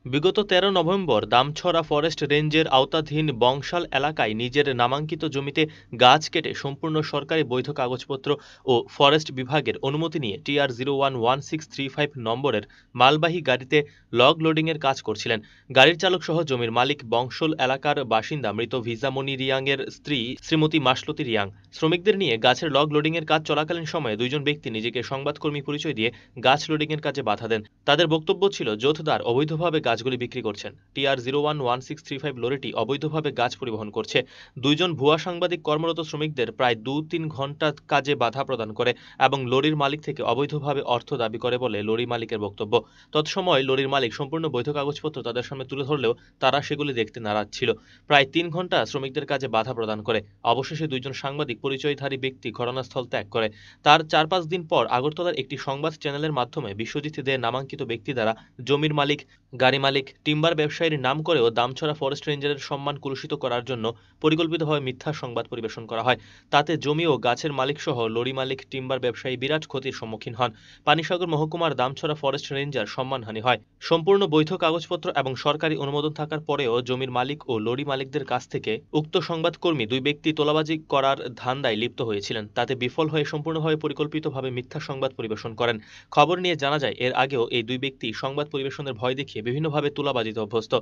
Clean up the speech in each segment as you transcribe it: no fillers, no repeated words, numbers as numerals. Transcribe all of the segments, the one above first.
বিগত ১৩ November Damchhara forest রেঞ্জের আওতাধীন বংশাল এলাকায় নিজের নামাঙ্কিত জমিতে গাছ কেটে সম্পূর্ণ সরকারি বৈধ কাগজপত্র ও ফরেস্ট বিভাগের অনুমতি নিয়ে TR011635 নম্বরের মালবাহী গাড়িতে লগ লোডিংয়ের কাজ করছিলেন। গাড়ির চালক সহ জমির মালিক বংশল এলাকার বাসিন্দা মৃত ভিজামণি রিয়াংয়ের স্ত্রী শ্রীমতী মাসলতি রিয়াং। শ্রমিকদের নিয়ে গাছের লগ লোডিংয়ের কাজ চলাকালীন সময়ে দুইজন ব্যক্তি নিজেকে সংবাদকর্মী পরিচয় দিয়ে গাছ লোডিংয়ের কাজে বাধা দেন। তাদের বক্তব্য ছিল জোথদার অবৈধভাবে গাছগুলি বিক্রি করছেন। TR011635 লরিটি অবৈধভাবে গাছ পরিবহন করছে। দুইজন ভুয়া সাংবাদিক কর্মরত শ্রমিকদের প্রায় ২-৩ ঘন্টা কাজে বাধা প্রদান করে এবং লরির মালিক থেকে অবৈধভাবে অর্থ দাবি করে বলে লরি মালিকের বক্তব্য। তৎসময় লরির মালিক সম্পূর্ণ বৈধ কাগজপত্র তাদের সামনে তুলে ধরলেও তারা সেগুলি দেখতে নারাজ ছিল। প্রায় ৩ ঘন্টা শ্রমিকদের কাজে বাধা প্রদান করে। অবশেষে দুইজন সাংবাদিক পরিচয়ধারী ব্যক্তি ঘটনাস্থল ত্যাগ করে। তার ৪-৫ দিন পর আগরতলার একটি সংবাদ চ্যানেলের মাধ্যমে বিশ্বজিৎ দে নামাঙ্কিত ব্যক্তি দ্বারা জমির মালিক, গাড়ি মালিক, টিম্বার ব্যবসায়ীর নাম করেও দামছড়া ফরেস্ট রেঞ্জারের সম্মান কলুষিত করার জন্য পরিকল্পিতভাবে মিথ্যা সংবাদ পরিবেশন করা হয়। তাতে জমি ও গাছের মালিক সহ লরি মালিক, টিম্বার ব্যবসায়ী বিরাট ক্ষতির সম্মুখীন হন। পানিসাগর মহকুমার দামছড়া ফরেস্ট রেঞ্জার সম্মানহানি হয়। সম্পূর্ণ বৈধ কাগজপত্র এবং সরকারি অনুমোদন থাকার পরেও জমির মালিক ও লরি মালিকদের কাছ থেকে উক্ত সংবাদকর্মী দুই ব্যক্তি তোলাবাজি করার ধান্দায় লিপ্ত হয়েছিলেন। তাতে বিফল হয়ে সম্পূর্ণভাবে পরিকল্পিতভাবে মিথ্যা সংবাদ পরিবেশন করেন। খবর নিয়ে জানা যায় এর আগেও এই দুই ব্যক্তি সংবাদ পরিবেশনের ভয় দেখিয়ে বিভিন্নভাবে তোলাবাজিতে অভ্যস্ত।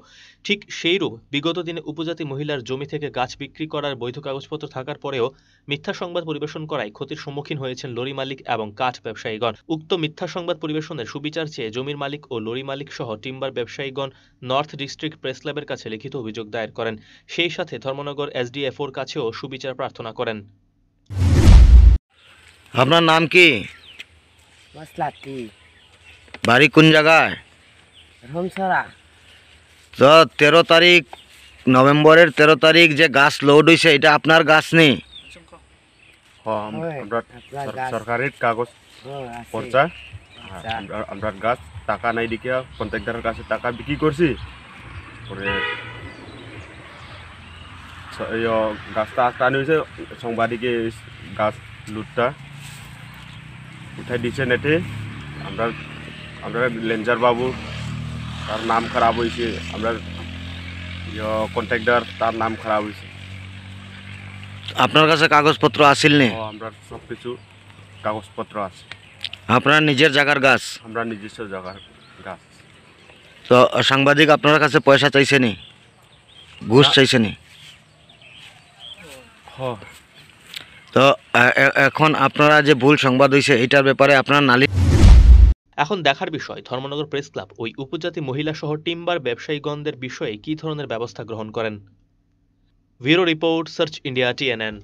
ঠিক সেইরূপ বিগত দিনে উপজাতি মহিলার জমি থেকে গাছ বিক্রি করার বৈধ কাগজপত্র থাকার পরেও মিথ্যা সংবাদ পরিবেশন করায় ক্ষতির সম্মুখীন হয়েছেন লরি মালিক এবং কাঠ ব্যবসায়ীগণ। উক্ত মিথ্যা সংবাদ পরিবেশনের সুবিচার চেয়ে জমির মালিক ও লরি মালিক সহ টিম্বার ব্যবসায়ীগণ নর্থ ডিস্ট্রিক্ট প্রেস ক্লাবের কাছে লিখিত অভিযোগ দায়ের করেন। সেই সাথে ধর্মনগর SDFOর কাছেও সুবিচার প্রার্থনা করেন। আপনার নাম কি? মাসলাতি বাড়ি কোন জায়গায়? রমছড়া। তো 13 তারিখ নভেম্বরের 13 তারিখ যে গাছ লোড হয়েছে এটা আপনার গাছ নেই? সরকারি কাগজ পড়ছে আমরা গাছ টাকা নাই দিকে কন্ট্রাক্টরের কাছে টাকা বিক্রি করছি পরে গাছটা টানি হয়েছে সাংবাদিকে গাছ লুটটা উঠাই দিচ্ছে নেটে। আমরা আমরা লেঞ্জার বাবু তার নাম খারাপ হয়েছে, আমরা কন্ট্রাক্টর তার নাম খারাপ হয়েছে। আপনার কাছে কাগজপত্র আসিল নি? আমরা সব কিছু কাগজপত্র আছে। আপনার নিজের জায়গার গাছ? আমরা নিজস্ব জায়গার গাছ। তো সাংবাদিক আপনার কাছে পয়সা চাইছে নি, ঘুষ চাইছে নি? তো এখন আপনারা যে ভুল সংবাদ হয়েছে এটার ব্যাপারে আপনার নালিশ। এখন দেখার বিষয় ধর্মনগর প্রেস ক্লাব ওই উপজাতি মহিলা সহ টিম্বার ব্যবসায়ীগণদের বিষয়ে কী ধরনের ব্যবস্থা গ্রহণ করেন। Bureau report, search India, TNN।